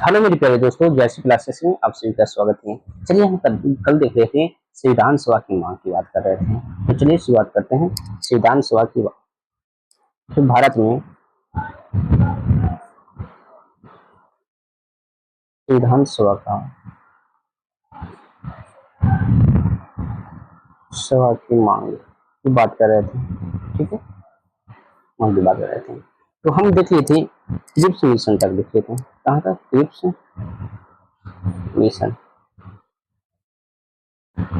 Hello मेरे प्यारे दोस्तों, जैसी क्लासेस में आप सभी का स्वागत है। चलिए हम कल देख रहे थे संविधान सभा की मांग की बात कर रहे थे। तो चलिए शुरुआत करते हैं संविधान सभा की बात। तो भारत में संविधान सभा की मांग की बात कर रहे थे। ठीक है, मांग की बात कर रहे थे। तो हम देख लिए थे क्रिप्स मिशन तक देख लेते हैं। कहाँ तक? Cripps mission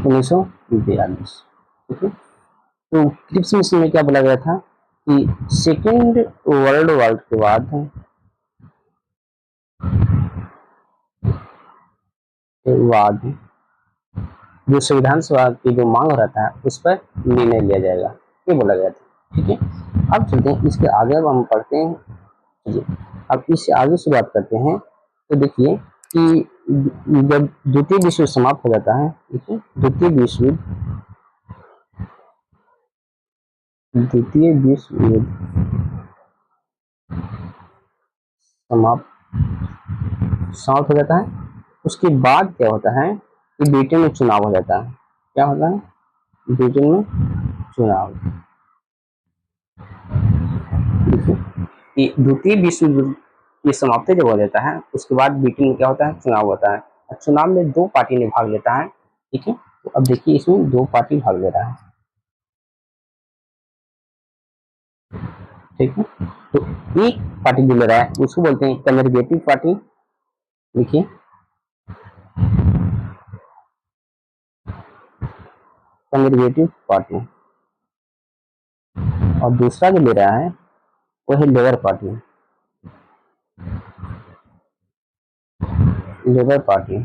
1942। ठीक है, तो क्रिप्स मिशन में क्या बोला गया था कि सेकेंड वर्ल्ड वॉर के बाद जो संविधान सभा की जो मांग हो रहा था उस पर निर्णय लिया जाएगा, ये बोला गया था। ठीक है, अब चलते हैं इसके आगे। अब हम पढ़ते हैं जी। अब इससे आगे शुरुआत करते हैं। तो देखिए कि जब द्वितीय विश्व युद्ध समाप्त हो जाता है, ठीक है, द्वितीय विश्व युद्ध समाप्त समाप्त हो जाता है, उसके बाद क्या होता है कि ब्रिटेन में चुनाव हो जाता है। क्या होता है? ब्रिटेन में चुनाव। कि द्वितीय विश्व युद्ध की समाप्ति जब हो जाता है उसके बाद ब्रिटेन में क्या होता है? चुनाव होता है। और चुनाव में दो पार्टी ने भाग लेता है। ठीक है, तो अब देखिए इसमें दो पार्टी भाग ले रहा है। ठीक है, तो एक पार्टी जो ले रहा है उसको बोलते हैं कंजर्वेटिव पार्टी। देखिए कंजर्वेटिव पार्टी, और दूसरा जो ले रहा है वो है लेबर पार्टी। लेबर पार्टी,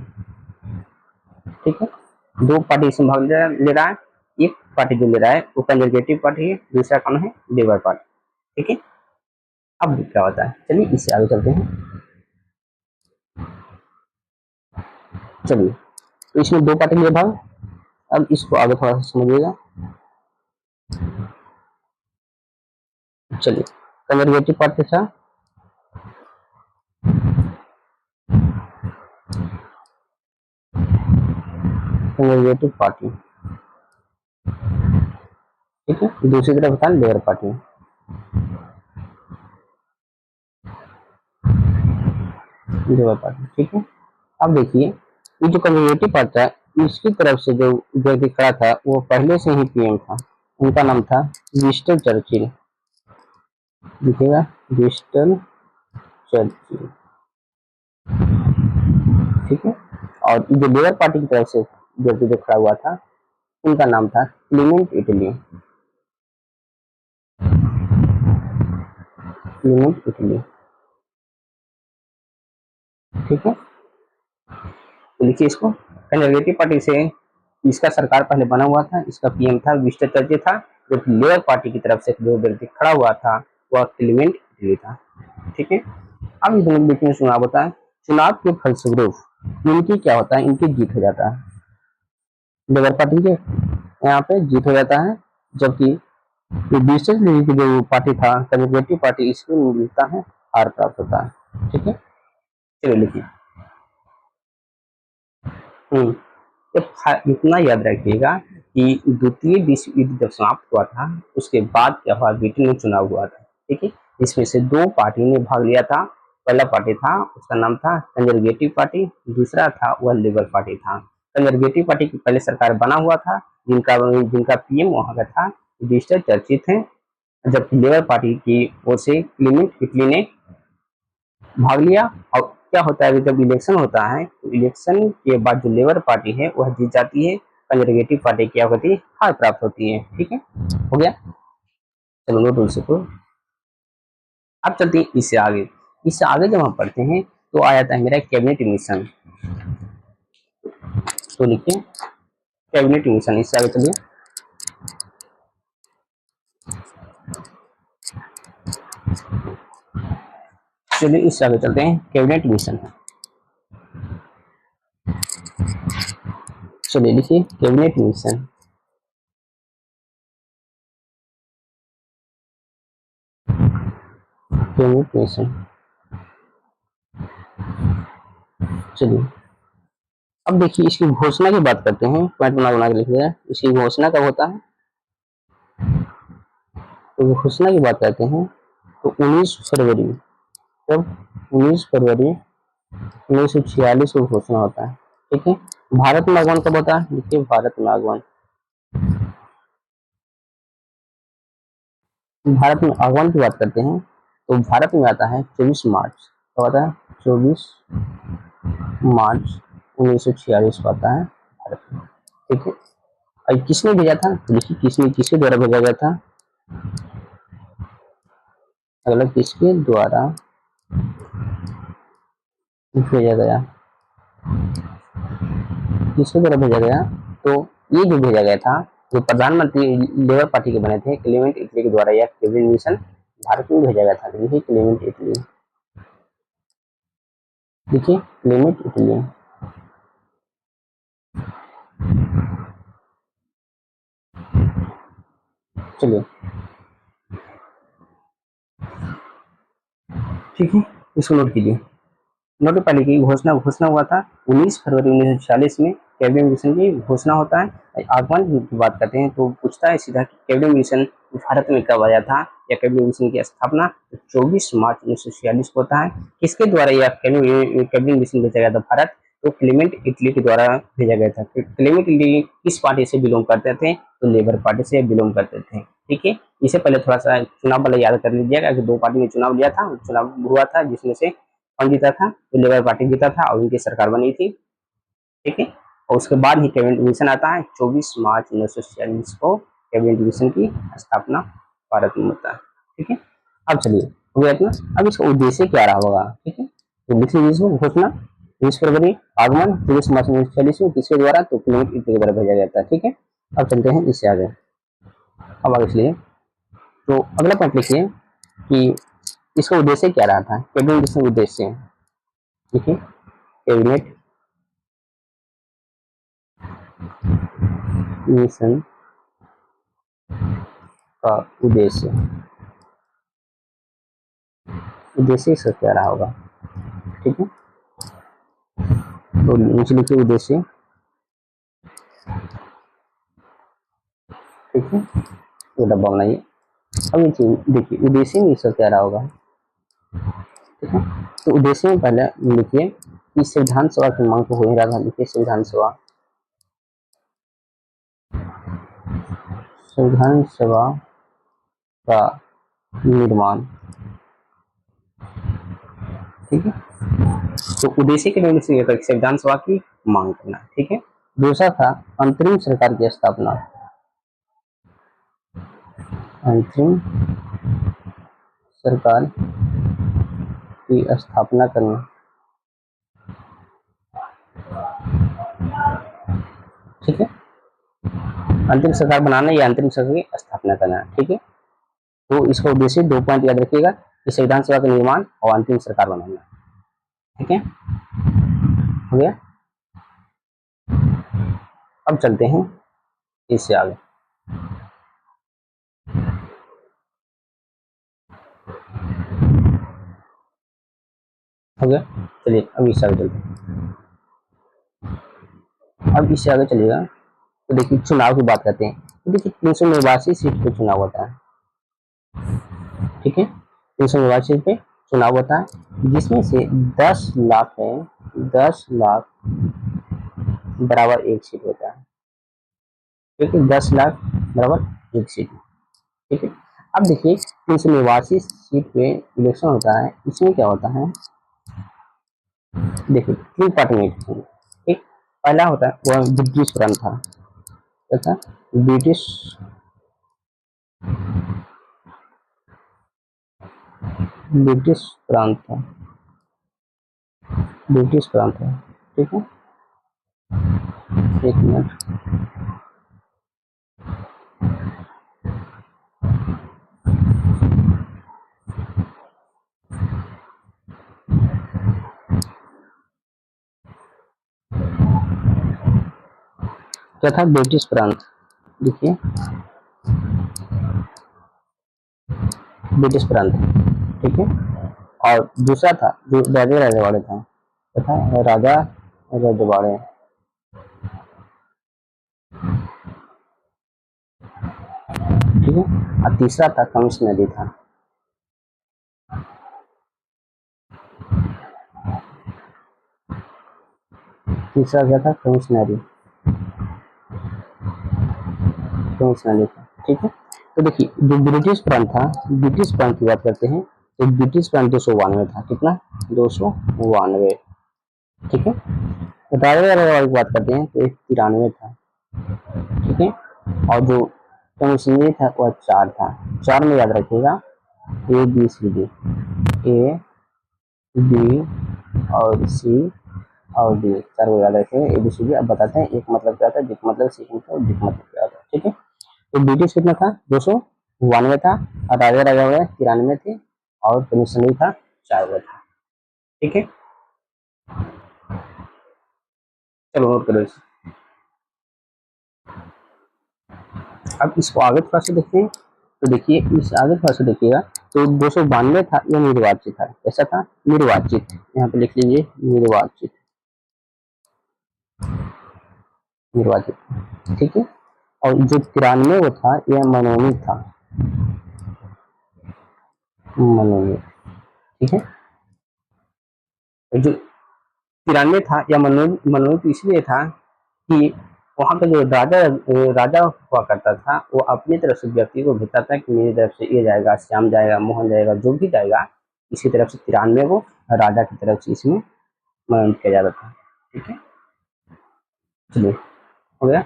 ठीक है, दो पार्टी इसमें भाग ले रहा है। एक पार्टी जो ले रहा है वो कंजर्वेटिव पार्टी है, दूसरा कौन है? Labour party. ठीक है, अब क्या होता है, चलिए इससे आगे चलते हैं। चलिए, तो इसमें दो पार्टी लिए भाग। अब इसको आगे थोड़ा सा समझिएगा। चलिए, कंजर्वेटिव पार्टी था, कंजर्वेटिव पार्टी, ठीक है, दूसरी तरफ था लेबर पार्टी। लेबर पार्टी, ठीक है। अब देखिए ये जो कंजर्वेटिव पार्टी है, इसकी तरफ से जो व्यक्ति खड़ा था वो पहले से ही पीएम था। उनका नाम था विंस्टन चर्चिल। दिखेगा, विंस्टन चर्चिल। ठीक है, और जो लेबर पार्टी की तरफ से व्यक्ति जो खड़ा हुआ था उनका नाम था क्लीमेंट इटली। क्लीमेंट इटली, ठीक है। तो लिखिए इसको, कंजर्वेटिव पार्टी से इसका सरकार पहले बना हुआ था, इसका पीएम था विंस्टन चर्चिल था, जबकि लेबर पार्टी की तरफ से जो व्यक्ति खड़ा हुआ था वह क्लीमेंट इटली था। ठीक है, अब इस दोनों के बीच में चुनाव होता है। चुनाव के फलस्वरूप इनकी क्या होता है? इनकी जीत हो जाता है। लेबर पार्टी के यहाँ पे जीत हो जाता है, जबकि जो विंस्टन की जो पार्टी था कंजर्वेटिव पार्टी, इसमें मिलता है हार प्राप्त होता है। ठीक है, चलिए लिखिए। इतना याद रखिएगा कि द्वितीय विश्व युद्ध जब समाप्त हुआ था उसके बाद क्या हुआ? ब्रिटेन में चुनाव हुआ था। ठीक है, इसमें से दो पार्टी ने भाग लिया था। पहला पार्टी था उसका नाम था कंजर्वेटिव पार्टी, दूसरा था वह लेबर पार्टी था। कंजर्वेटिव पार्टी की पहले सरकार बना हुआ था, जिनका जिनका पीएम वहां का था विंस्टन चर्चिल थे, जबकि लेबर पार्टी की ओर से क्लीमेंट इटली ने भाग लिया। और क्या होता है, जब इलेक्शन होता है तो इलेक्शन के बाद जो लेबर पार्टी है वह जीत जाती है, कंजर्वेटिव पार्टी की होती है हार प्राप्त होती है। ठीक है, हो गया। चलो नोट उनसे को। अब चलते हैं इससे आगे। इससे आगे जब हम पढ़ते हैं तो आ जाता है मेरा कैबिनेट मिशन। तो लिखिए कैबिनेट मिशन, इससे आगे चलिए। चलिए इससे आगे चलते हैं, कैबिनेट मिशन। चलिए लिखिए कैबिनेट मिशन। कैबिनेट मिशन, चलिए अब देखिए इसकी घोषणा की बात करते हैं, पॉइंट बना बना के लिख दिया। इसकी घोषणा कब होता है, तो घोषणा की बात करते हैं तो 19 फरवरी, तब 19 फरवरी 1946 को घोषणा होता है। ठीक है। भारत में आगमन कब होता है, देखिए भारत में आगमन, भारत में आगमन की बात करते हैं तो भारत में आता है 24 मार्च, तो आता है 24 मार्च 1946 को आता है भारत में। ठीक है। और किसने भेजा था, देखिए किसने किसके द्वारा भेजा गया था, अगला किसके द्वारा भेजा गया, किसके द्वारा भेजा गया, तो ये जो भेजा गया था जो प्रधानमंत्री लेबर पार्टी के बने थे क्लेमेंट इटली के द्वारा, यह कैबिनेट मिशन भारत में भेजा गया था। देखिए क्लेमेंट इटली, देखिए क्लेमेंट इटली। चलिए ठीक है, इसको नोट कीजिए। नोट पहले की घोषणा घोषणा हुआ था 19 फरवरी 1946 में कैबिनेट मिशन की घोषणा होता है। आगमन की बात करते हैं तो पूछता है सीधा कि कैबिनेट मिशन भारत में कब आया था, या कैबिनेट मिशन की स्थापना 24 मार्च 1946 को होता है। किसके द्वारा यह कैबिनेट मिशन भेजा गया था भारत, तो क्लेमेंट इटली के द्वारा भेजा गया था। क्लेमेंट इटली किस पार्टी से बिलोंग करते थे, तो लेबर पार्टी से बिलोंग करते थे। ठीक है। इससे पहले थोड़ा सा चुनाव वाला याद कर लीजिएगा कि दो पार्टी ने चुनाव लिया था, चुनाव हुआ था जिसमें से कौन जीता था, तो लेबर पार्टी जीता था और उनकी सरकार बनी थी। ठीक है। और उसके बाद ही कैबिनेट मिशन आता है 24 मार्च 1946 को कैबिनेट मिशन की स्थापना भारत में होता है। ठीक है। अब चलिए हो गया इतना। अब इसका उद्देश्य क्या रहा होगा, ठीक है, तो लिख लीजिए इसमें घोषणा 20 फरवरी, आगमन 24 मार्च 1946 में किसके द्वारा, तो क्लेमेंट इटली के द्वारा भेजा गया था। ठीक है। अब चलते हैं इससे आगे। अब आगे चलिए, तो अगला पॉइंट लिखिए कि इसका उद्देश्य क्या रहा था, कैबिनेट मिशन उद्देश्य। ठीक है। कैबिनेट मिशन का उद्देश्य, उद्देश्य इसका क्या रहा होगा। ठीक है। तो नीचे लिखिए उद्देश्य। ठीक है। तो डब्बा बनाइए। अब ये चीज देखिए उद्देश्य में इसका क्या रहा होगा। ठीक है। तो उद्देश्य में पहले लिखिए कि संविधान सभा की मांग को हो ही रहा था। लिखिए संविधान सभा, संविधान सभा का निर्माण। ठीक है। तो उद्देश्य के लिए संविधान सभा की मांग करना। ठीक है। दूसरा था अंतरिम सरकार की स्थापना, अंतरिम सरकार की स्थापना करना। ठीक है। अंतरिम सरकार बनाना या अंतरिम सरकार की स्थापना करना। ठीक है। तो इसका उद्देश्य 2 पॉइंट याद रखिएगा कि संविधान सभा का निर्माण और अंतिम सरकार बनाना। ठीक है। हो गया। अब चलते हैं इससे आगे। हो गया। चलिए अब इससे आगे चलते हैं। अब इससे आगे चलिएगा तो देखिए चुनाव की बात करते हैं। तो देखिए 389 सीट पे चुनाव होता है। ठीक है। 389 सीट पे चुनाव होता है जिसमें से 10 लाख है, 10 लाख बराबर एक सीट होता है। ठीक है। 10 लाख बराबर एक सीट। ठीक है। अब देखिए 389 सीट पे इलेक्शन होता है। इसमें क्या होता है, देखिए तीन पार्ट में इलेक्शन। एक पहला होता है वह ब्रिटिश रन था, क्या था, ब्रिटिश ब्रिटिश प्रांत था, ब्रिटिश प्रांत है। ठीक है। एक मिनट। क्या था, ब्रिटिश प्रांत। देखिए ब्रिटिश प्रांत। ठीक है। और दूसरा था जो राजे राजा वाले था, तथा राजा रजवाड़े। ठीक है। और तीसरा था कमिश्नरी था। तीसरा क्या था? कमिश्नरी। कमिश्नरी था। ठीक है। तो देखिए जो ब्रिटिश प्रांत था, ब्रिटिश प्रांत की बात करते हैं तो ब्रिटिश प्रांत 292 था। कितना? 292। ठीक है। राजा रजवाड़े की बात करते हैं तो 93 था। ठीक है। और जो कमिश्नरी था वह 4 था। 4 में याद रखिएगा ABCD, A B और C और D, 4 को याद रखेंगे ABCD। अब बताते हैं एक मतलब क्या था, डी का मतलब, सी का मतलब, डी का मतलब क्या होता है। ठीक है। तो ब्रिटिश कितना था? 292 था। और राजा रजवाड़े 93 थे। और कमिश्नरी था 4 था। ठीक है। चलो नोट करो इसे। अब इसको आगे थोड़ा सा देखते हैं। तो देखिए इस आगे थोड़ा सा देखिएगा। तो 292 था, यह निर्वाचित था। कैसा था? निर्वाचित। यहाँ पे लिख लीजिए निर्वाचित। निर्वाचित। ठीक है। और जो 93 वो था यह मनोनीत था। मनोनीत। ठीक है। तो जो 93 था यह मनोनीत, मनोनीत इसलिए था कि वहां का जो राजा राजा हुआ करता था वो अपनी तरफ से व्यक्ति को भेजता था कि मेरी तरफ से ये जाएगा, श्याम जाएगा, मोहन जाएगा, जो भी जाएगा इसकी तरफ से 93 को राजा की तरफ से इसमें मनोनीत किया जाता था। ठीक है। चलिए हो गया।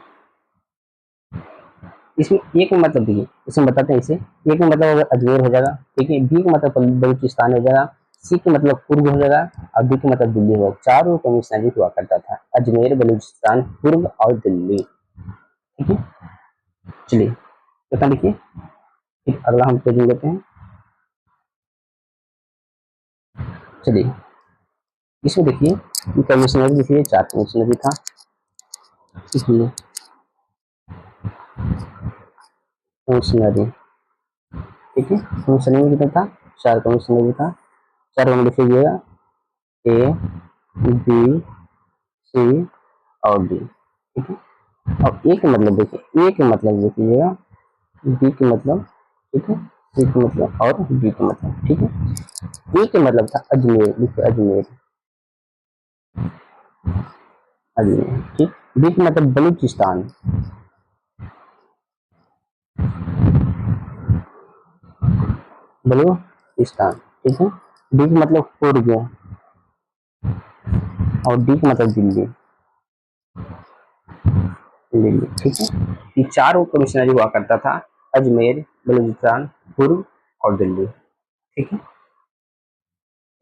इसमें एक में मतलब देखिए, इसमें बताते हैं इसे। एक में मतलब अगर अजमेर हो जाएगा। ठीक है। बी का मतलब बलूचिस्तान हो जाएगा। सी का मतलब पूर्व हो जाएगा। और डी का मतलब दिल्ली होगा। चारों कमिश्नरी हुआ करता था, अजमेर, बलूचिस्तान, पूर्व और दिल्ली। ठीक है। चलिए बता लिखिए। फिर अगला हम पेज में लेते हैं। चलिए इसमें देखिए कमिश्नरी लिखिए, 4 कमिश्नरी था। इसलिए कमिश्नरी। ठीक है। कमिश्नरी में कितना था? 4 कमिश्नरी था। 4 में लिखिएगा A B C और D। ठीक है। अब एक मतलब देखिए, एक मतलब लिखिएगा, बी के मतलब। ठीक है। सी के मतलब और डी के मतलब। ठीक है। ए के मतलब था अजमेर, लिखिए अजमेर। अजमेर। ठीक। बी के मतलब बलूचिस्तान। बलूचिस्तान। ठीक है। डी का मतलब पूर्व और डी का मतलब दिल्ली। दिल्ली। ठीक है। ये 4 कमिश्नरी हुआ करता था, अजमेर, बलूचिस्तान, पूर्व और दिल्ली। ठीक है।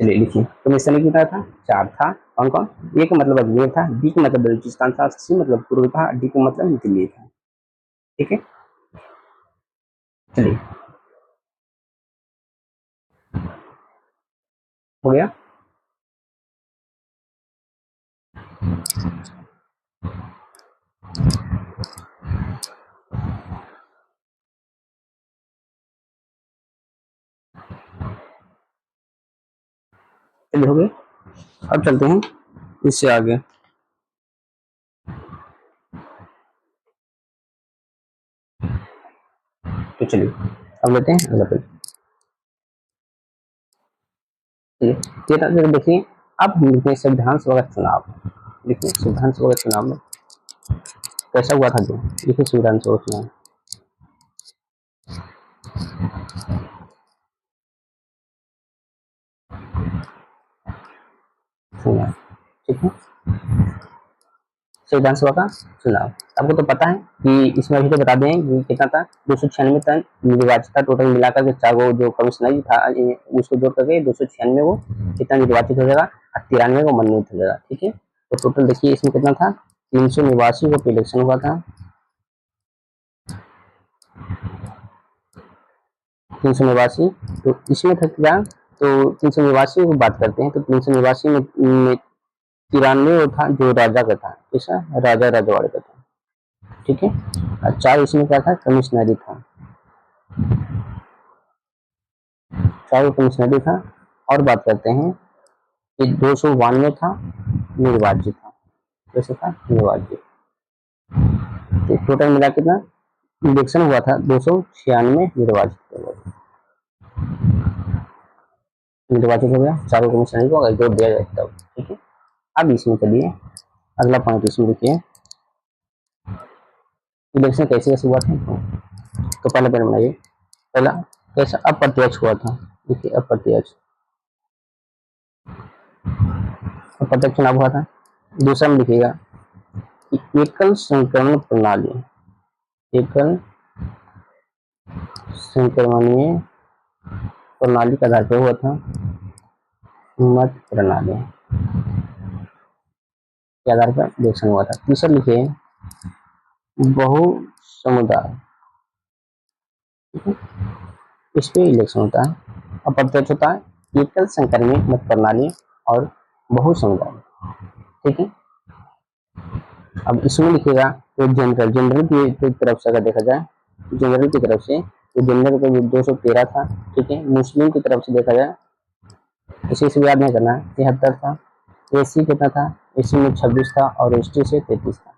चलिए लिखिए कमिश्नरी कितना था? 4 था। कौन कौन? ए का मतलब अजमेर था, बी का मतलब बलूचिस्तान था, सी मतलब पूर्व था, डी का मतलब दिल्ली था। ठीक है। चलिए हो गया। चलिए हो गए। अब चलते हैं इससे आगे। तो चलिए अब लेते हैं अगला पेज। चलिए ये था। देखिए अब हम लिखते हैं संविधान सभा का चुनाव। देखिए संविधान सभा का चुनाव में कैसा हुआ था जो। देखिए संविधान सभा चुनाव चुनाव। ठीक है। संविधान सभा का चुनाव आपको तो पता है कि इसमें अभी तो बता दें कि कितना था। 296 तक निर्वाचित था। टोटल मिलाकर के 4 गो जो कमिश्नरी था उसको जोड़ करके 296 वो कितना निर्वाचित हो जाएगा और 93 को मनोनीत हो जाएगा। ठीक है। तो टोटल देखिए इसमें कितना था? 389 को इलेक्शन हुआ था। 389। तो इसमें था क्या? तो 389 की बात करते हैं तो 389 में 93 वो था जो राजा का था। कैसा? राजा रजवाड़े का था। ठीक है। और 4 इसमें क्या था? कमिश्नरी था। 4 कमिश्नरी था। और बात करते हैं ये 292 था, निर्वाज्य था, कैसे था, निर्वाज्य। तो टोटल मिला कितना इलेक्शन हुआ था, 296 निर्वाचित हुआ, निर्वाचित हो गया, चारों कमिश्नर को अगर जोड़ दिया जाए तब, ठीक है। अब इसमें चलिए अगला पॉइंट इसमें देखिए, इलेक्शन कैसे कैसे हुआ था। तो पहले पॉइंट बनाइए, पहला कैसा अप्रत्यक्ष हुआ था, देखिए अप्रत्यक्ष, अप्रत्यक्ष चुनाव हुआ था। दूसरा में लिखिएगा कि एकल संक्रमण प्रणाली, एकल संक्रमणीय प्रणाली के आधार पर हुआ था, मत प्रणाली के आधार पर इलेक्शन हुआ था। तीसरा लिखिए बहु समुदाय, इस पे इलेक्शन होता है, अप्रत्यक्ष होता है, एकल संक्रमणीय मत प्रणाली और बहु समुदाय, ठीक है। अब इसमें लिखिएगा तो जनरल, जनरल की तरफ से अगर देखा जाए, जनरल की तरफ से तो जनरल का 213 था, ठीक है। मुस्लिम की तरफ से देखा जाए, इसी से याद नहीं करना है, 73 था। एसी कितना था, एसी में 26 था और एसटी से 33 था,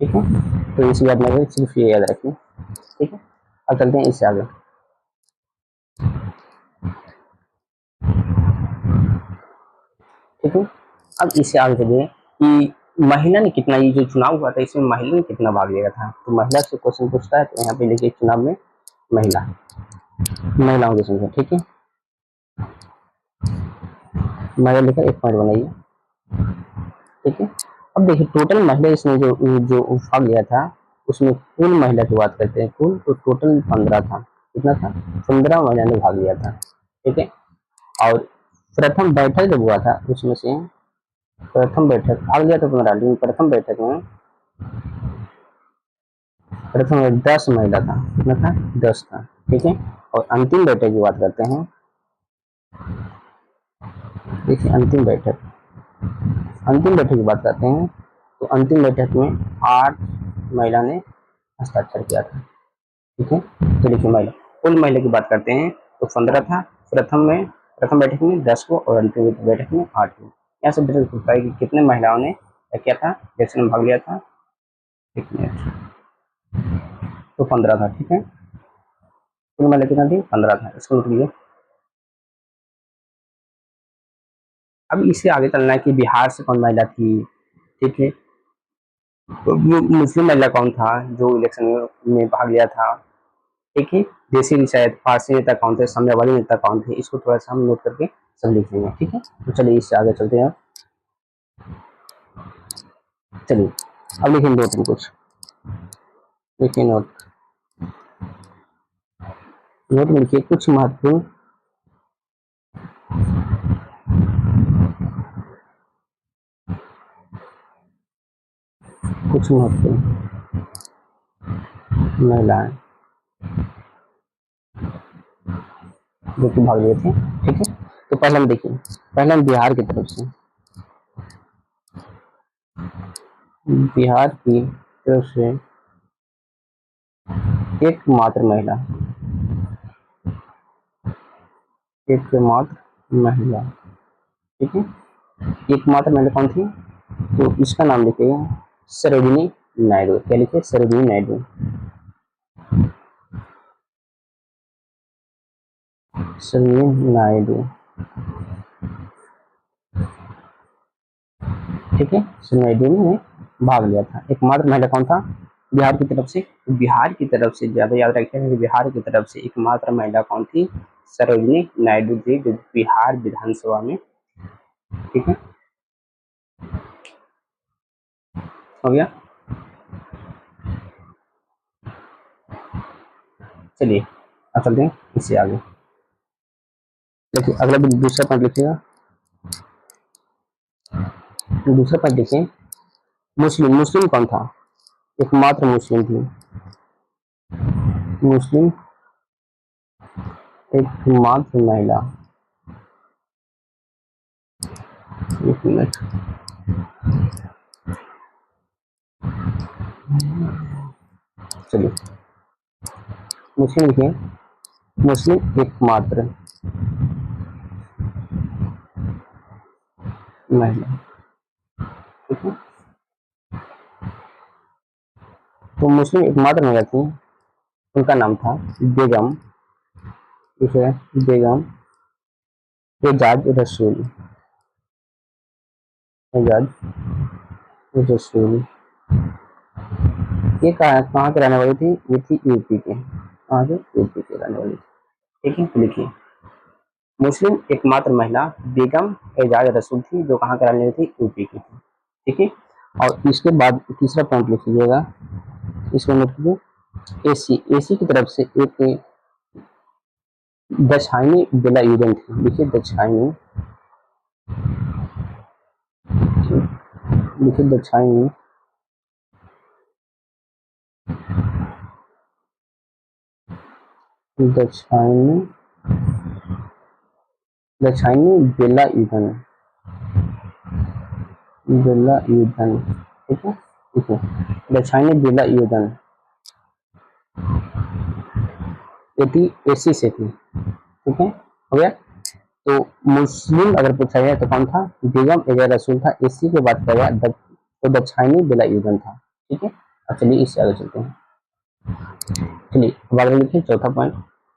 ठीक है। तो इसे याद नहीं, सिर्फ ये याद रखिए, ठीक है। अब चलते हैं इससे आगे, ठीक है। अब इससे आगे चलिए कि महिला ने कितना, ये जो चुनाव हुआ था इसमें महिला ने कितना भाग लिया था। तो महिला से क्वेश्चन पूछता है, तो यहाँ पे देखिए चुनाव में महिला, महिलाओं की संख्या, ठीक है। महिला लिखा, एक पॉइंट बनाइए, ठीक है। अब देखिए टोटल महिला इसमें जो जो भाग लिया था, उसमें कुल महिला की बात करते हैं, कुल तो टोटल 15 था, कितना था, 15 महिला ने भाग लिया था, ठीक है। और प्रथम बैठक जब हुआ था उसमें से, प्रथम बैठक भाग लिया था 15, लेकिन प्रथम बैठक में, प्रथम में 10 महिला था, कितना था, 10 था, ठीक है। और अंतिम बैठक की बात करते हैं, देखिए अंतिम बैठक, अंतिम बैठक की बात करते हैं, तो अंतिम बैठक में 8 महिला ने हस्ताक्षर किया था, ठीक है। तो देखिए महिला, कुल महिला की बात करते हैं तो 15 था, प्रथम बैठक में 10 को और अंतिम बैठक में 8 को। यहाँ से डिटेल पूछता है कि कितने महिलाओं ने क्या था, इलेक्शन में भाग लिया था, एक मिनट, तो 15 था, ठीक है। कुल महिला कितना थी, 15 था, इसको लिख लीजिए। अब इससे आगे चलना है कि बिहार से कौन महिला थी, ठीक है। तो मुस्लिम महिला कौन था जो इलेक्शन में भाग लिया था, ठीक है। देसी रिशायत पारसी नेता कौन थे, साम्यवादी नेता कौन थे, इसको थोड़ा सा हम नोट करके सब लिख लेंगे, ठीक है। तो चलिए इससे आगे चलते हैं, चलिए अब लिखें दो तीन कुछ, लिखिए नोट, नोट में लिखिए कुछ महत्वपूर्ण, कुछ महत्वपूर्ण महिलाएं जो कि भाग लिए थे, ठीक है। तो पहले हम देखिए, पहले हम बिहार की तरफ से, बिहार की तरफ से एकमात्र महिला, एकमात्र महिला, ठीक है। एकमात्र महिला कौन थी, तो इसका नाम लिखिएगा सरोजिनी नायडू, क्या लिखिए, सरोजिनी नायडू, सरोजिनी नायडू, ठीक है। सरोजिनी नायडू ने भाग लिया था। एकमात्र महिला कौन था, बिहार की तरफ से, बिहार की तरफ से ज्यादा याद रखते हैं, बिहार की तरफ से एकमात्र महिला कौन थी, सरोजिनी नायडू थी, जो बिहार विधानसभा में, ठीक है, हो गया। चलिए अब चलते हैं इससे आगे, देखिए अगला दूसरा पॉइंट लिखिएगा, दूसरा पॉइंट देखिए, मुस्लिम, मुस्लिम कौन था, एकमात्र मुस्लिम थी, मुस्लिम एकमात्र महिला, एक मिनट, चलिए मुस्लिम लिखिए, मुस्लिम एकमात्र, महिला, ठीक है। तो मुस्लिम एकमात्र महिला थी, उनका नाम था बेगम, ठीक है, बेगम एजाज रसूल, एजाज रसूल। ये कहाँ के रहने वाली थी? ये थी यूपी के, कहाँ के? यूपी के रहने वाली थी, ठीक है। तो लिखिए, मुस्लिम एकमात्र महिला बेगम एजाज रसूल थी, जो कहाँ के रहने वाली थी? यूपी की थी, ठीक है। और इसके बाद तीसरा पॉइंट लिख लीजिएगा, इसको नोट कीजिए। एसी, एसी की तरफ से एक दक्षिणी बेला यूदन थी, लिखिए दक्षिणी, लिखिए दक्षिणी, दक्षिणी, दक्षिणी बेला यूदन, बेला यूदन, ठीक है, ठीक है। दक्षिणी बेला यूदन एटी एसी से थी, ठीक है, हो गया। तो मुस्लिम अगर पूछा जाए तो कौन था? बेगम एजाज रसूल था। एसी के बाद क्या गया? तो दक्षिणी बेला यूदन था, ठीक है। अब चलिए इससे आगे चलते हैं। चलिए अब आगे लिखिए चौथा पॉइंट,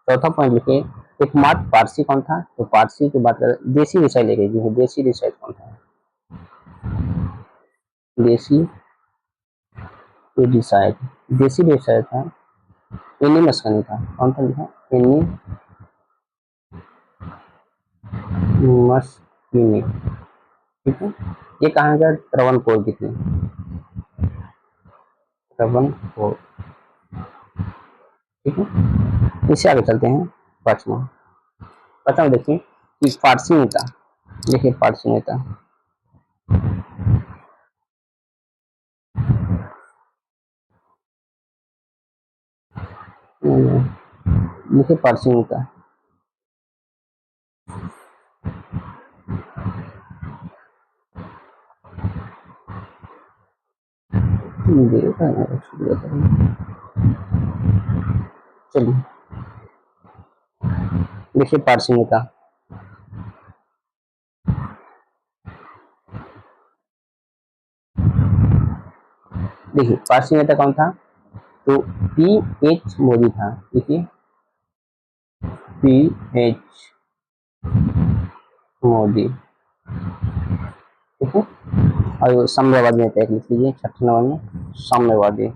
चौथा पॉइंट लिखिए, एकमात्र पारसी कौन था? तो पारसी की बात करें, देसी विषय लेके, देसी विषय कौन था? देसी डिसाइड, देसी विषय था एनी मस्कनी था, कौन था? लिखा एनी मस्किनी, ठीक है। ये कहाँ का? त्रावणकोर की थी, त्रावणकोर, ठीक है। इससे आगे चलते हैं। पांचवा, पांचवा देखिए कि फारसी नेता, देखिए फारसी नेता, देखिए फारसी नेता, चलिए देखिए पारसी नेता, देखिए पारसी नेता कौन था? तो पी एच मोदी था, देखिए पी एच मोदी, ठीक है। और साम्यवादी नेता एक लिख लीजिए, छठे नंबर में साम्यवादी,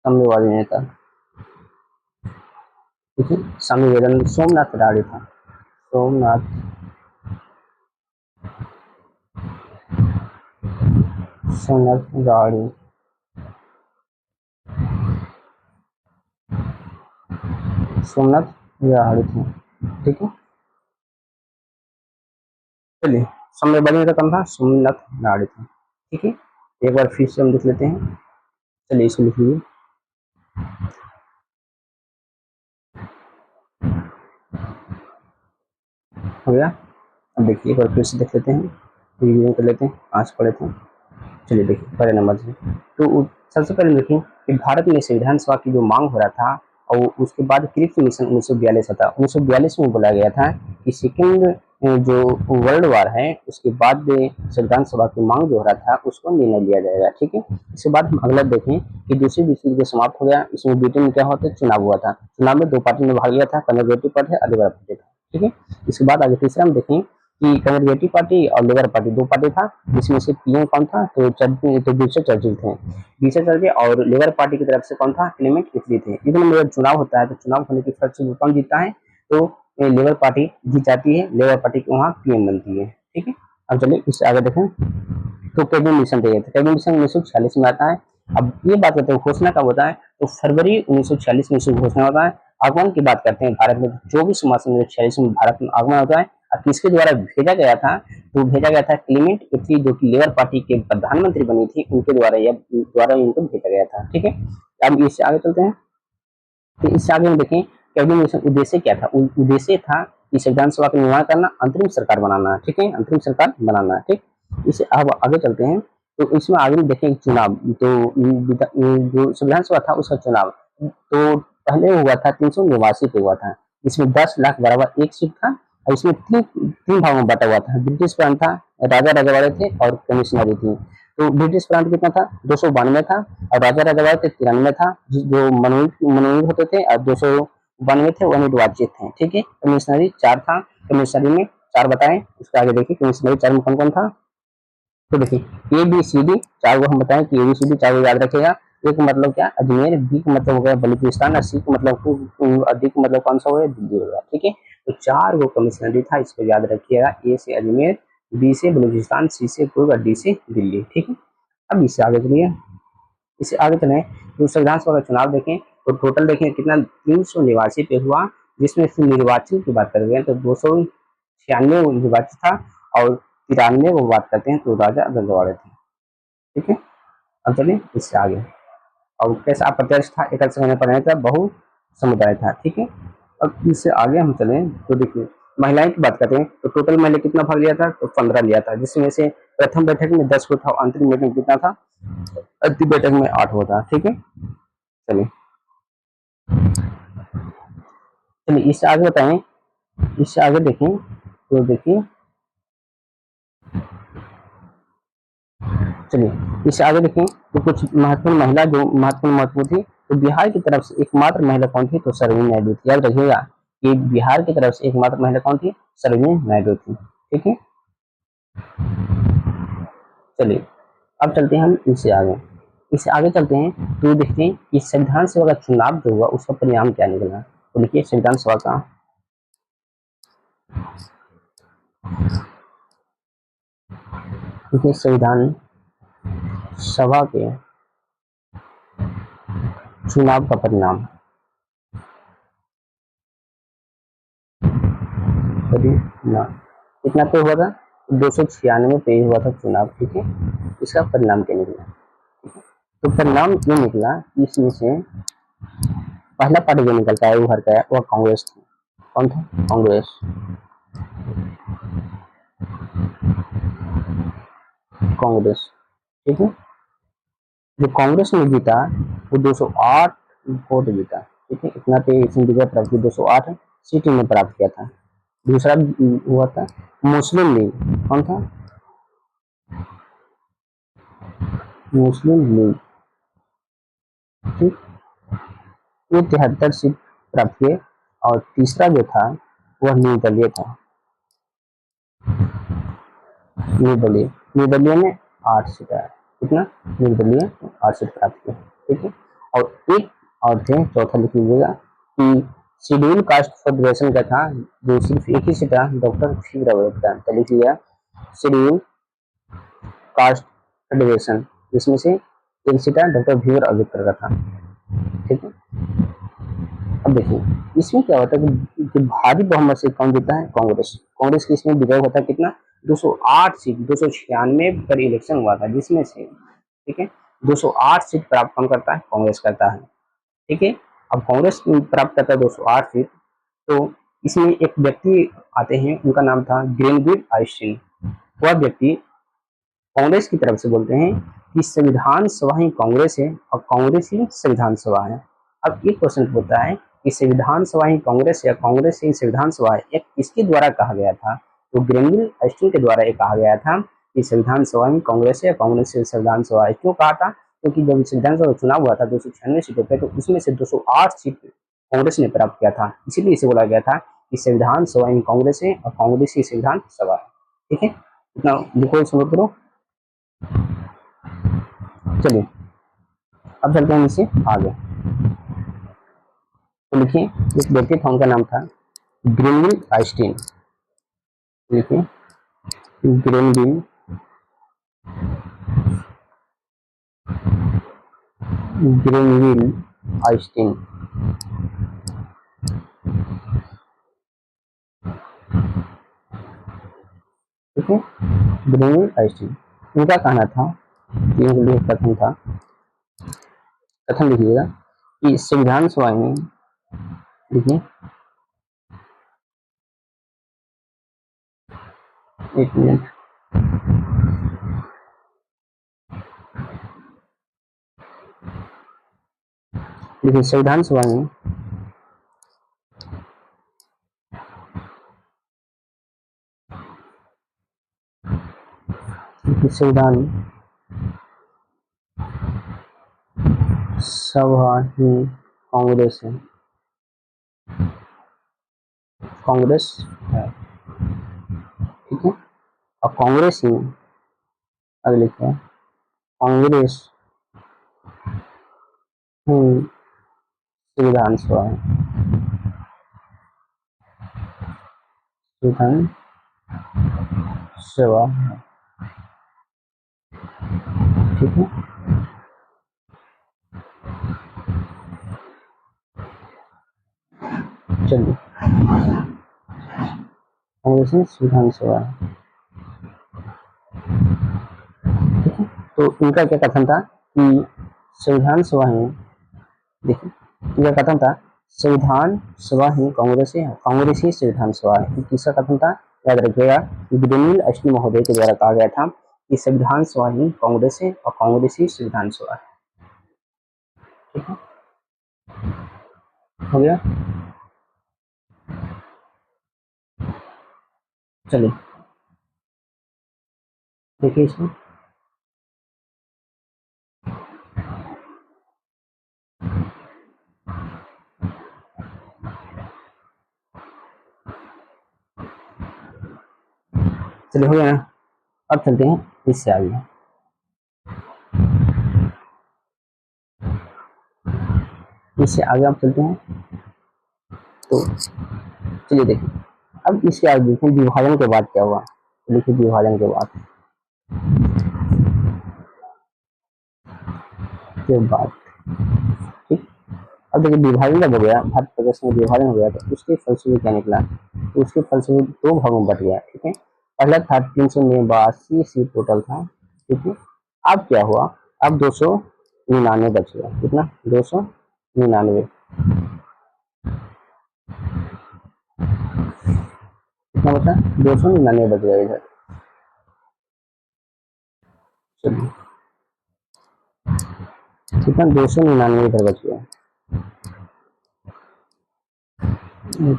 साम्यवादी नेता, ठीक है। स्वामी विवेकानंद, सोमनाथ राणे था, सोमनाथ, सोमनाथ राणे, सोमनाथ राणे थे, ठीक है। चलिए साम्यवादी नेता कौन था? सोमनाथ राणे थे, ठीक है। एक बार फिर से हम लिख लेते हैं, चलिए इसको लिख लीजिए, हो गया। अब देखिए एक बार फिर से देख लेते हैं, रिवीजन कर लेते हैं, आज पढ़े थे। चलिए देखिए पहले नंबर से, तो सबसे पहले देखिए कि भारत में संविधान सभा की जो मांग हो रहा था, और उसके बाद क्रिप्स मिशन 1942 था, 1942 में बोला गया था कि सेकेंड जो वर्ल्ड वार है उसके बाद संविधान सभा की मांग जो हो रहा था उसको निर्णय लिया जाएगा, ठीक है। इसके बाद हम अगला देखें कि दूसरी विश्व युद्ध समाप्त हो गया, इसमें ब्रिटेन में क्या हुआ था? चुनाव हुआ था, चुनाव में दो पार्टी ने भाग लिया था, कंजर्वेटिव पार्टी और लिबरल पार्टी था, ठीक है। इसके बाद आगे तीसरा हम देखें कि कंजर्वेटिव पार्टी और लेबर पार्टी दो पार्टी था, जिसमें से पीएम कौन था? तो विंस्टन चर्चिल थे, विंस्टन चर्चिल। और लेबर पार्टी की तरफ से कौन था? क्लेमेंट इटली थे। इधर में जब चुनाव होता है तो चुनाव होने के फर्क से कौन जीतता है? तो लेबर पार्टी जीत जाती है, लेबर पार्टी की वहाँ पीएम बनती है, ठीक है। अब चलिए इससे आगे देखें, तो कैबिनेट मिशन चाहिए था, कैबिनेट मिशन 1946 में आता है। अब ये बात करते हैं घोषणा कब होता है? तो फरवरी 1946 में इसकी घोषणा होता है। आगमन की बात करते हैं, भारत में 24 मार्च 1946 में भारत में आगमन होता है। और किसके द्वारा भेजा गया था? तो भेजा गया था क्लेमेंट इटली, जो कि लेबर पार्टी के प्रधानमंत्री बनी थी, उनके द्वारा इनको भेजा गया था, ठीक है। अब इससे आगे चलते हैं, तो इससे आगे हम देखें कैबिनेट मिशन उद्देश्य क्या था? उद्देश्य था कि संविधान सभा का निर्माण करना, अंतरिम सरकार बनाना, ठीक है, अंतरिम सरकार बनाना, ठीक। इससे अब आगे चलते हैं, तो इसमें आगे देखें चुनाव, तो जो संविधान सभा था उसका चुनाव तो पहले हुआ था 389 पे हुआ था, इसमें 10 लाख बराबर एक सीट था, और इसमें तीन तीन भागों में बांटा हुआ था। ब्रिटिश प्रांत था, राजा रजवाड़े थे और कमिश्नरी थी। तो ब्रिटिश प्रांत कितना था, 292 था, और राजा रजवाड़े थे 93 था, जो मनोनीत होते थे, और 292 थे वो निर्वाचित थे। ठीक है, कमिश्नरी 4 था, कमिश्नरी में 4 बताएं, उसके आगे देखिए कमिश्नरी 4 में कौन कौन था। तो देखिए ए बी सी डी 4 को हम बताएं कि ए बी सी डी 4 को याद रखेगा। ए का मतलब क्या, अजमेर, बी का मतलब हो गया बलूचिस्तान, और सी का मतलब डी का मतलब कौन सा हो गया, दिल्ली हो गया। ठीक है, तो 4 गो कमिश्नरी था, इसको याद रखिएगा। ए से अजमेर, बी से बलूचिस्तान, सी से कुर्ग और डी से दिल्ली। ठीक है, अब इससे आगे चलिए, इससे आगे चले तो संविधान सभा का चुनाव देखें तो टोटल देखें कितना 300 निवासी पे हुआ, जिसमें से निर्वाचन की बात कर रहे हैं तो 296 निर्वाचित था, और 93 वो बात करते हैं तो राजा रजवाड़े थे। ठीक है, अब चलिए इससे आगे, और कैसा अप्रत्यक्ष था, एकल समय पर था, बहु समुदाय था। ठीक है, अब इससे आगे हम चले तो देखिए महिलाएं की बात करते हैं तो टोटल महिला कितना भाग लिया था, तो 15 लिया था, जिसमें से प्रथम बैठक में 10 को था, अंतिम बैठक में कितना था, अंतिम बैठक में 8 को था। ठीक है, चलिए चलिए इससे आगे बताएं, इससे आगे देखें तो देखिए, चलिए इससे आगे देखें तो कुछ महत्वपूर्ण महिला जो महत्वपूर्ण थी, तो बिहार की तरफ से एकमात्र महिला कौन थी, तो सरोजिनी नायडू थी। याद रखिएगा कि बिहार की तरफ से एकमात्र महिला कौन थी, सरोजिनी नायडू थी। ठीक है, चलिए अब चलते हैं हम इससे आगे, इससे आगे चलते हैं तो देखते हैं कि संविधान सभा का चुनाव जो हुआ उसका परिणाम क्या निकला। तो देखिए संविधान सभा का, देखिए संविधान सभा के चुनाव का परिणाम, परिणाम कितना पे हुआ था, 296 पे हुआ था चुनाव। ठीक है, इसका परिणाम क्या निकला, तो परिणाम ये निकला कि इसमें से पहला पार्टी जो निकलता है उभर का वह कांग्रेस थी। कौन था, कांग्रेस, कांग्रेस। ठीक है, जो कांग्रेस ने जीता वो 208 वोट जीता। ठीक है, इतना पे विजय प्राप्त की, 208 सीट ने प्राप्त किया था। दूसरा हुआ था मुस्लिम लीग, कौन था, मुस्लिम लीग। ठीक, ये 73 सीट प्राप्त किए, और तीसरा जो था वह निर्दलीय था, निर्दलीय, निर्दलीय में 8 सीट आया। कितना, निर्दलीय 8 सीट प्राप्त किए। ठीक है, और एक और थे, चौथा लिख लीजिएगा कि शेड्यूल कास्ट फेडरेशन का था, जो सिर्फ एक ही सीट था, डॉक्टर भीमराव अम्बेडकर, तो लिख लिया शेड्यूल कास्ट फेडरेशन, जिसमें से एक सीट डॉक्टर भीमराव अम्बेडकर का था। ठीक है, अब देखिए इसमें क्या होता है कि भारी बहुमत से कौन जीता है, कांग्रेस। कांग्रेस की इसमें विजय होता है कितना, 208 सीट, 296 पर इलेक्शन हुआ था, जिसमें से ठीक है 208 सीट प्राप्त कौन करता है, कांग्रेस करता है। ठीक है, अब कांग्रेस प्राप्त करता है 208 सीट, तो इसमें एक व्यक्ति आते हैं, उनका नाम था ग्रेनविल आइस्टीन। वह व्यक्ति कांग्रेस की तरफ से बोलते हैं कि संविधान सभा ही कांग्रेस है और कांग्रेस ही संविधान सभा है। अब एक क्वेश्चन होता है कि संविधान सभा ही कांग्रेस या कांग्रेस ही संविधान सभा है, एक किसके द्वारा कहा गया था, तो ग्रेनविल आइस्टीन के द्वारा ये कहा गया था कि संविधान सभा ही कांग्रेस है, कांग्रेस ही संविधान सभा है। क्यों कहा था, क्योंकि जब संविधान सभा चुनाव हुआ था 296 सीटों पर, तो उसमें से 208 सीट कांग्रेस ने प्राप्त किया था, इसीलिए इसे बोला गया था कि संविधान सभा ही कांग्रेस है और कांग्रेस ही संविधान सभा है। ठीक है, इतना लिखो, समझ करो। चलिए अब चलते हैं इससे आगे, तो लिखिए एक व्यक्ति था, उनका नाम था ग्रेनविल आइस्टीन। लिखिए ग्रेनविल, ग्रेनविल आइस्टीन। ठीक है, ग्रेनविल आइस्टीन, उनका कहना था कि इंग्लिश कथन था, कथन लिखिएगा कि संविधान सभा में, लिखिए एक मिनट, लिखिए संविधान सभा में देखिए संविधान सभा ही कांग्रेस है, कांग्रेस है, ठीक है। और कांग्रेस ही आगे लिखा है कांग्रेस ही संविधान सभा है, संविधान सभा है, ठीक है। चलिए कांग्रेस ही संविधान सभा है, ठीक है। तो इनका क्या कथन था कि संविधान सभा ही, देखिए इनका कथन था संविधान सभा ही कांग्रेस है, कांग्रेस ही संविधान सभा है। किसका कथन था याद रखिएगा, ग्रेनिल एस्टी महोदय के द्वारा कहा गया था कि संविधान सभा ही कांग्रेस है और कांग्रेस ही संविधान सभा है, ठीक है। हो गया, चलिए देखिए इसमें चलिए हो गया ना। अब चलते हैं इससे आगे, इससे आगे आप चलते हैं तो चलिए देखिए अब इसके आगे देखते हैं विभाजन के बाद क्या हुआ। तो देखिए विभाजन के बाद ठीक। अब देखिए विभाजन जब हो गया, भारत प्रदेश में विभाजन हो गया तो उसके फलस्वरूप क्या निकला, तो उसके फलस्वरूप दो भागों में बट गया, ठीक है। पहला था 389 सीट टोटल था, ठीक है। अब क्या हुआ, अब 299 बच गया, कितना 299, कितना बचा 299 बच गया इधर। चलिए कितना 299 इधर बच गया, चलिए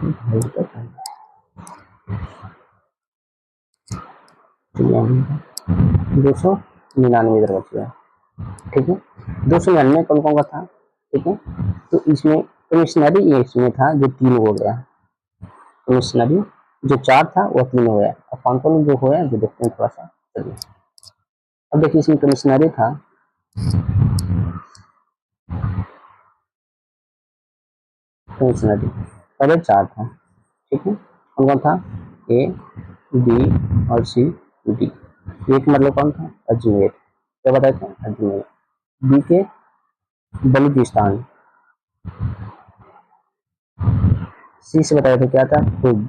299 इधर बच गया, ठीक है। 299 कौन कौन का था, ठीक है। तो इसमें कमिश्नरी ये इसमें था जो 3 हो गया, कमिश्नरी जो 4 था वो 3 हो गया, और कौन कौन जो हो गया जो देखते हैं थोड़ा सा। चलिए अब देखिए इसमें कमिश्नरी था, कमिश्नरी पहले 4 था, ठीक है। कौन कौन था, ए बी और सी डी। एक मतलब कौन था, अजमेर, क्या बताए थे अजमेर। बी के बलूचिस्तान, सी से बताए थे क्या था पूर्व,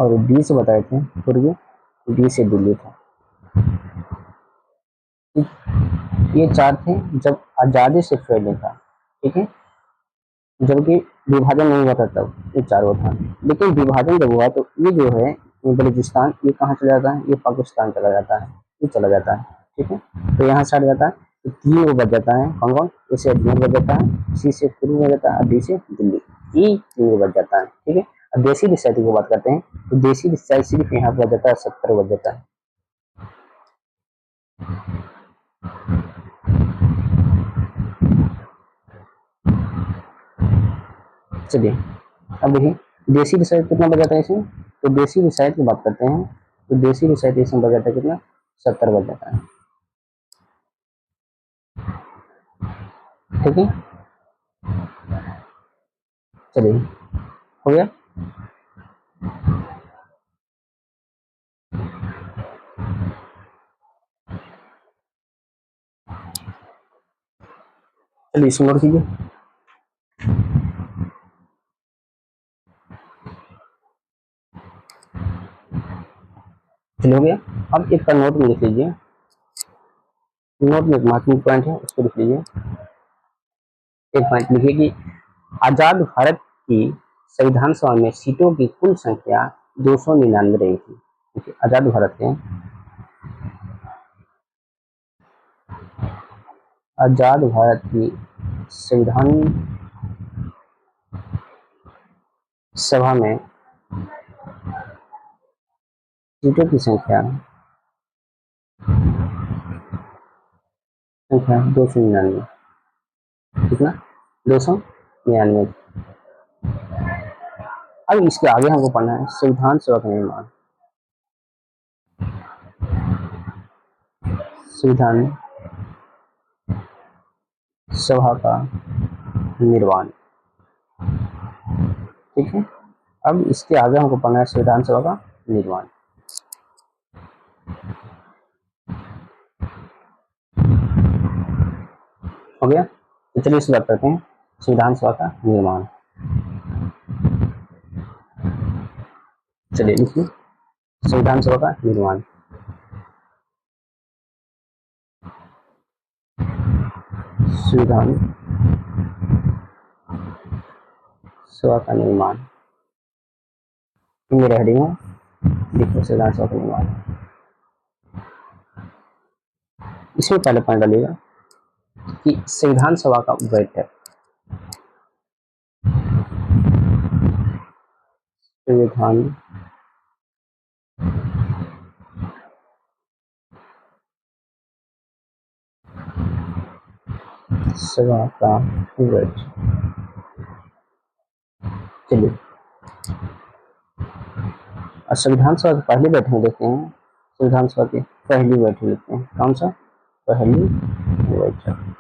और डी से बताए थे पूर्व, डी से दिल्ली था। ये 4 थे जब आजादी से पहले था, ठीक है। जबकि विभाजन नहीं हुआ था तब ये चारों था, लेकिन विभाजन जब हुआ तो ये जो है ये बलूचिस्तान ये कहाँ चला जाता है, ये पाकिस्तान चला जाता है, ये चला जाता है, ठीक है। तो यहाँ से हट जाता है तो 3 वो बच जाता है, कौन कौन, ए से अजमेर बच जाता है, सी से पूर्व बच जाता है और डी से दिल्ली, ये 3 वो बच जाता है, ठीक है। अब देसी रिसायती की बात करते हैं तो देसी रिसायत सिर्फ यहाँ बच जाता है 70 बच जाता है। चलिए अब देखिए देसी रिसायत कितना बच जाता है इसमें, तो देसी रिसायत की बात करते हैं तो देसी रिसायत इसमें बच जाता है कितना, 70 बच जाता है, ठीक है। चलिए हो गया, चलिए इसमें नोट कीजिए। चलिए हो गया। अब एक का नोट में लिख लीजिए, नोट में एक महत्वपूर्ण पॉइंट है उसको लिख लीजिए। एक पॉइंट लिखिए कि आजाद भारत की संविधान सभा में सीटों की कुल संख्या 299 रही थी, ठीक है। आजाद भारत के आजाद भारत की संविधान सभा में सीटों की संख्या संख्या 299, कितना 299। अब इसके आगे हमको पढ़ना है संविधान सभा का निर्माण। संविधान सभा का निर्माण, ठीक है। अब इसके आगे हमको पढ़ना है संविधान सभा का निर्माण। हो गया, तो चलिए शुरुआत करते हैं संविधान सभा का निर्माण। चलिए लिखिए संविधान सभा का निर्माण। संविधान सभा का निर्माण, मेरे हेडिंग है, लिखिए संविधान सभा का निर्माण। इसमें पहले पॉइंट डालिएगा कि संविधान सभा का बैठक, संविधान सभा का बैठक। चलिए संविधान सभा की पहली बैठक देखते हैं। संविधान सभा की पहली बैठक लिखते हैं, कौन सा, पहली बैठक।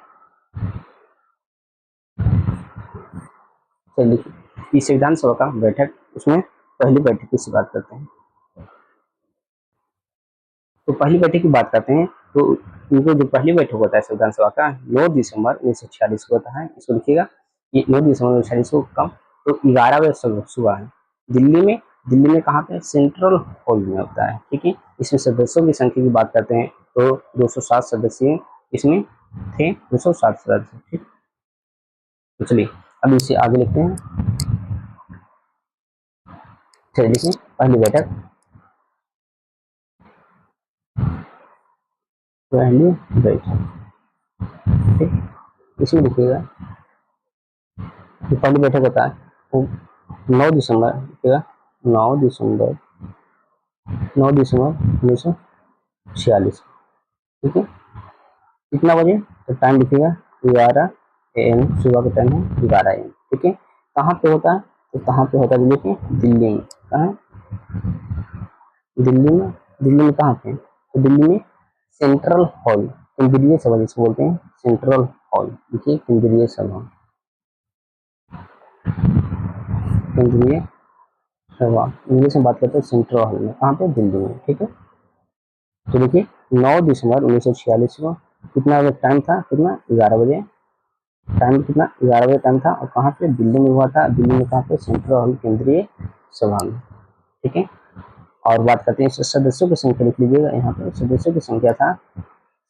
चलिए संविधान सभा का बैठक, उसमें पहली बैठक की बात करते हैं। तो पहली बैठक की बात करते हैं, तो इनको जो पहली बैठक होता है संविधान सभा का 9 दिसंबर 1946 को होता है। इसको लिखिएगा, ये 9 दिसंबर 1946 को कब, तो 11 बजे सुबह है, दिल्ली में। दिल्ली में कहाँ पे, सेंट्रल हॉल में होता है, ठीक है। इसमें सदस्यों की संख्या की बात करते हैं तो 207 सदस्य इसमें थे, 207 सदस्य, ठीक। तो चलिए अब इसे आगे लिखते हैं। चलिए लिखिए पहली बैठक, पहली बैठक, ठीक। इसमें लिखिएगा पहली बैठक होता है वो 9 दिसंबर, लिखिएगा 9 दिसंबर 1946, ठीक है। कितना बजे, तो टाइम लिखिएगा 11 AM, सुबह का टाइम है 11 AM, ठीक है। कहाँ पे होता है, तो कहाँ पे होता है, दिल्ली के, दिल्ली में। कहाँ, दिल्ली में। दिल्ली में कहाँ पे, तो दिल्ली में सेंट्रल हॉल, केंद्रीय सभा जिसको बोलते हैं सेंट्रल हॉल, देखिए केंद्रीय सभा, केंद्रीय सभा इंग्लिश में बात करते हैं सेंट्रल हॉल में, कहाँ पे, दिल्ली में, ठीक है। तो देखिए 9 दिसंबर 1946 को कितना बजे टाइम था, कितना, 11 बजे, टाइम कितना, 11 बजे टाइम था, और कहाँ पे, दिल्ली में हुआ था। दिल्ली में कहाँ पे, सेंट्रल हॉल केंद्रीय सभा में, ठीक है। और बात करते हैं सदस्यों की संख्या, लिख लीजिएगा यहाँ पे सदस्यों की संख्या था,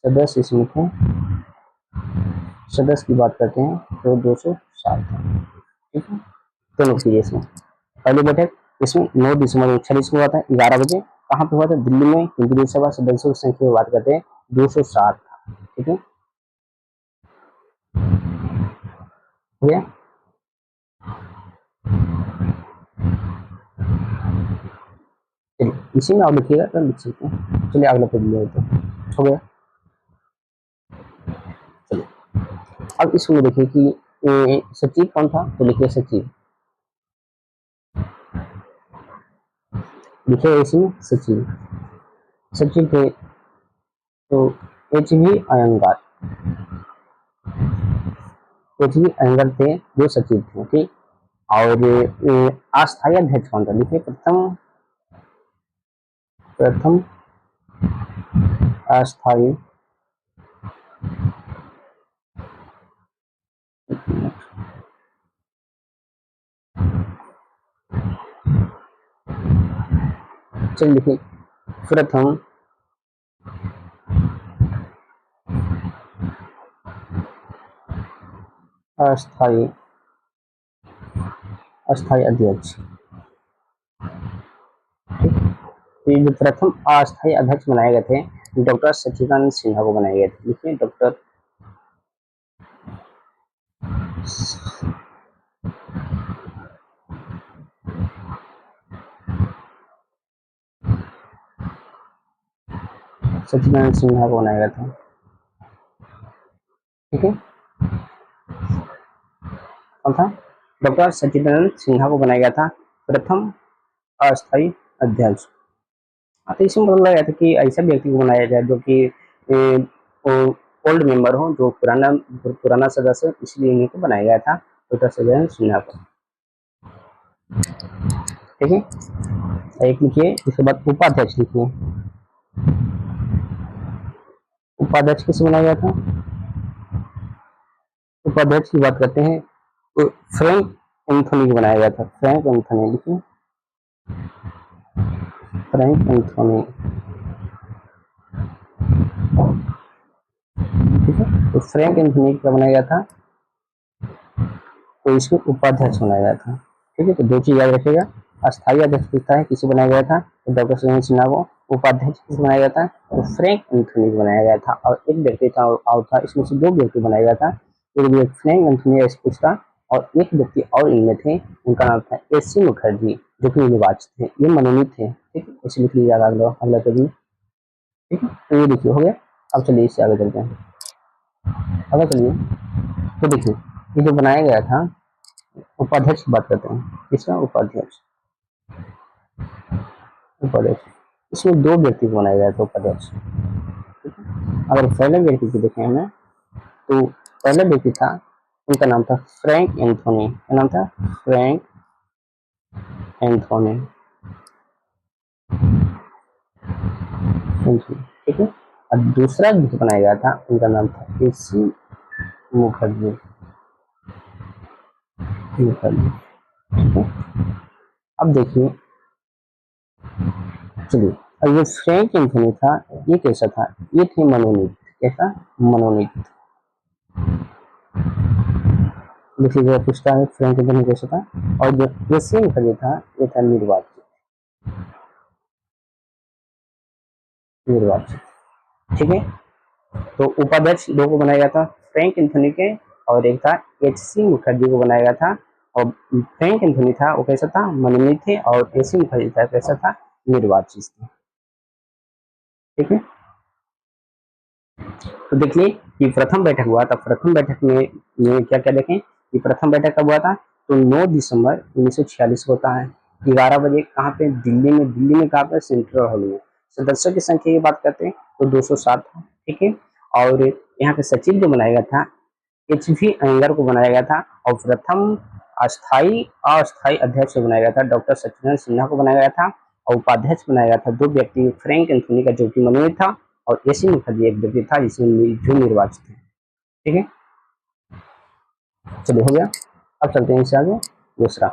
सदस्य इसमें थे, सदस्य की बात करते हैं तो 207 था, ठीक है। तो लिख लीजिए इसमें पहली बैठक, इसमें 9 दिसंबर 1946 को हुआ था 11 बजे, कहाँ पे हुआ था, दिल्ली में। केंद्रीय सभा सदस्यों की संख्या की बात करते हैं 207 था, ठीक है। हो गया, चलिए इसी में आप लिखिएगा तो लिख सकते हैं। चलिए अगला पेज ले लेते हैं, हो गया। चलिए अब इसमें देखिए कि सचिव कौन था, तो लिखिए सचिव, लिखिए इसमें सचिव, सचिव थे तो HV अयंगार, HV अयंगार थे जो सचिव थे, ठीक। और अस्थायी अध्यक्ष कौन था, लिखिए प्रथम, प्रथम अस्थायी, चलिए लिखिए प्रथम अस्थायी, अस्थायी अध्यक्ष, ठीक। तो ये जो प्रथम अस्थायी अध्यक्ष बनाए गए थे डॉक्टर सच्चिदानंद सिन्हा को बनाए गए थे, लिखिए डॉक्टर सच्चिदानंद सिन्हा को बनाया गया था। ठीक है, कौन था? डॉक्टर सच्चिदानंद सिन्हा को बनाया गया था प्रथम अस्थायी अध्यक्ष। तो इसमें मतलब लगा था कि ऐसा व्यक्ति को बनाया जाए जो कि ओल्ड मेंबर हो, जो पुराना सदस्य, इसलिए इन्हीं को बनाया गया था डॉक्टर सच्चिदानंद सिन्हा को। ठीक है, एक लिखिए, इसके बाद उपाध्यक्ष लिखिए। उपाध्यक्ष किसे बनाया गया था? उपाध्यक्ष की बात करते हैं तो फ्रैंक एंथोनी को बनाया गया था। फ्रैंक एंथोनी लिखिए, फ्रैंक एंथोनी। ठीक है, तो फ्रैंक एंथोनी का बनाया गया था, तो इसको उपाध्यक्ष बनाया गया था। ठीक है, तो दो चीज याद रखिएगा, अस्थायी अध्यक्ष पूछता है किसे बनाया गया था, तो डॉक्टर सच्चिदानंद सिन्हा को। उपाध्यक्ष किसे बनाया गया था, तो फ्रैंक एंथोनी को बनाया गया था। और एक व्यक्ति था और था, इसमें से दो व्यक्ति बनाया गया था, एक व्यक्ति फ्रैंक एंथोनी ऐसे पूछता, और एक व्यक्ति और इनमें थे, उनका नाम था एस.सी. मुखर्जी, जो कि निर्वाचित थे, ये मनोनीत थे। ठीक है, इसे लिख लीजिएगा अगला पेज। ठीक है, तो ये देखिए हो गया। अब चलिए इससे आगे चलते हैं। आगे चलिए, तो देखिए ये जो बनाया गया था, उपाध्यक्ष की बात करते हैं। किसका? उपाध्यक्ष। उपाध्यक्ष, इसमें दो व्यक्ति को बनाया गया था उपाध्यक्ष। अगर पहले व्यक्ति की देखें हमें, तो पहला व्यक्ति था, उनका नाम था फ्रैंक एंथोनी। क्या नाम था? Frank Anthony. ठीक है, और दूसरा जो बनाया गया था, उनका नाम था एस.सी. मुखर्जी। मुखर्जी। ठीक है, अब देखिए, चलिए, और ये फ्रैंक एंथोनी था, ये कैसा था? ये थे मनोनीत। कैसा? मनोनीत। देखिए पूछता है फ्रैंक एंथोनी कैसा था, और जो एस.सी. मुखर्जी था, ये था निर्वाचित। निर्वाचित। ठीक है, तो उपाध्यक्ष दो को बनाया गया था, फ्रैंक एंथोनी के, और एक था एच.सी. मुखर्जी को बनाया गया था। और फ्रैंक एंथोनी था, वो कैसा था? मनोनीत थे, और एच.सी. मुखर्जी था, कैसा था? निर्वाचित था। ठीक है, तो देखिए कि प्रथम बैठक हुआ था। प्रथम बैठक में क्या क्या देखें कि प्रथम बैठक कब हुआ था, तो 9 दिसंबर 1946 को होता है, 11 बजे। कहाँ पे? दिल्ली में। दिल्ली में कहाँ पे? सेंट्रल हॉल में। सदस्यों की संख्या की बात करते हैं तो 207 था। ठीक है, और यहाँ के सचिव जो बनाया गया था, एच.वी. अयंगर को बनाया गया था। और प्रथम अस्थायी अध्यक्ष बनाया गया था, डॉक्टर सच्चिदानंद सिन्हा को बनाया गया था। और उपाध्यक्ष बनाया गया था दो व्यक्ति, फ्रैंक एंथोनी का जो कि मनोनीत था, और एस.सी. मुखर्जी एक व्यक्ति था जिसमें जो निर्वाचित थे। ठीक है, चलिए हो गया। अब चलते हैं इससे आगे। दूसरा,